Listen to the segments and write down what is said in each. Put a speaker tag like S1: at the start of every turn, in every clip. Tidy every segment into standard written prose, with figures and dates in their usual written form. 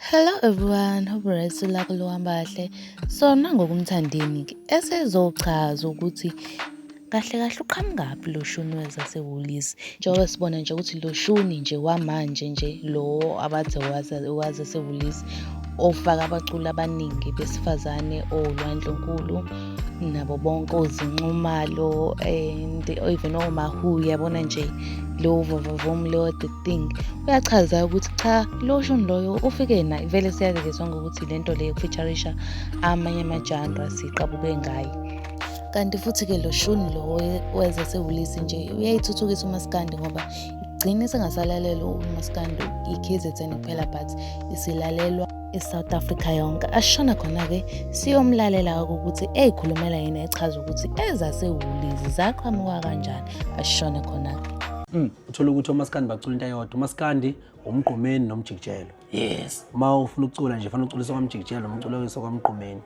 S1: Hello everyone, hope usula luhamba kahle. So nangokumthandeni-ke esezochaza ukuthi kahle kahle uqhamukaphi lo shuni wezaseWoolies. Njengoba sibona nje ukuthi lo shuni nje wamanje nje lo abathi wazaseWoolies ofaka abaculi abaningi besifazane oLwandlenkulu nabo bonke oZinxumalo and even oMahu yabona nje lo vavavoom lo the thing uyachaza ukuthi cha lo shuni loyo ufike na vele siyazi-ke sonke ukuthi lento le yokufeaturisha amanye ama-genre siqabuke ngayo. Kanti futhi-ke lo shuni lo wezaseWoolies nje uyayithuthukisa uMaskandi ngoba igcine sengasalalelwa uMaskandi i-KZN kuphela but isilalelwa eSouth Africa yonke. Asishona khona-ke siyomlalela ukuthi ey'khulumela yena echaza ukuthi ezaseWoolies zaqhamuka kanjani. Asishone khona-ke.
S2: Uthola ukuthi oMaskandi bacula into eyodwa. uMaskandi umgqumeni nomjikijelo.
S3: Yes.
S2: Uma ufuna ukucula nje fanele uculise kwamjikijelo umculise kwamgqumeni.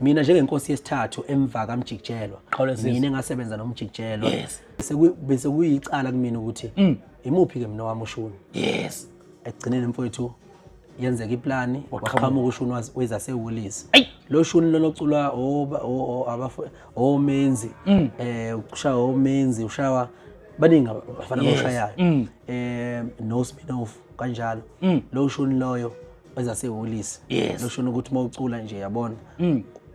S2: Mina njengenkosi yesithathu emva kamjikijelo. Mina engasebenza nomjikijelo.
S3: Yes.
S2: Bese kuyicala kumina ukuthi imuphi-ke mina wami ushuni.
S3: Yes.
S2: Ekugcineni mfowethu yenzeka iplani waqhamuka ushuni wezaseWoolies. Lo shuni loculwa omenzi ushaya omenzi ushawa baningi abafana abashayayo no spin-off kanjalo lo shuni loyo wezaseWoolies. Lo shuni ukuthi mawucula nje yabona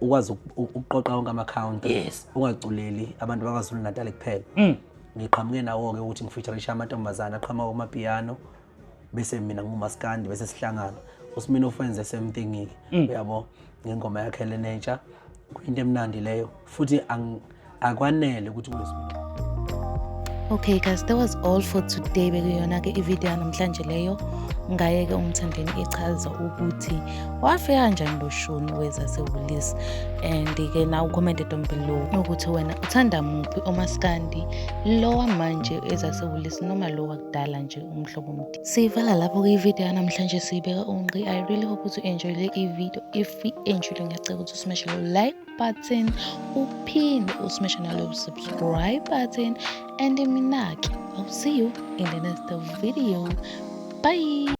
S2: ukwazi ukuqoqa wonke ama-account ungaculeli abantu bakwaZulu Natal kuphela. Ngiqhamuke nawo-ke ukuthi ngifeaturisha amantombazana aqhamuka kumapiano bese mina nguMaskandi bese sihlangana uSmino wenze same thing uyabo ngengoma yakhe leNature kuyinto emnandi leyo futhi akwanele ukuthi kuSmino.
S1: Okay guys, that was all for today. Bekuyona-ke ivideo namhlanje leyo ngaye-ke umthandeni echaza ukuthi wafika kanjani lo shuni wezaseWoolies and-ke na ucommente down below ukuthi wena uthanda muphi oMaskandi lo wamanje ezaseWoolies noma lo wakudala nje umhlobo omde. Siyivala lapho-ke ivideo namhlanje siyibeka unqi. I really hope ukuthi u-enjoy le video. If u-enjoyile ngiyacela ukuthi usmash lo like button uphinde usmash nalo subscribe button and mina-ke I'll see you in the next video. Bye.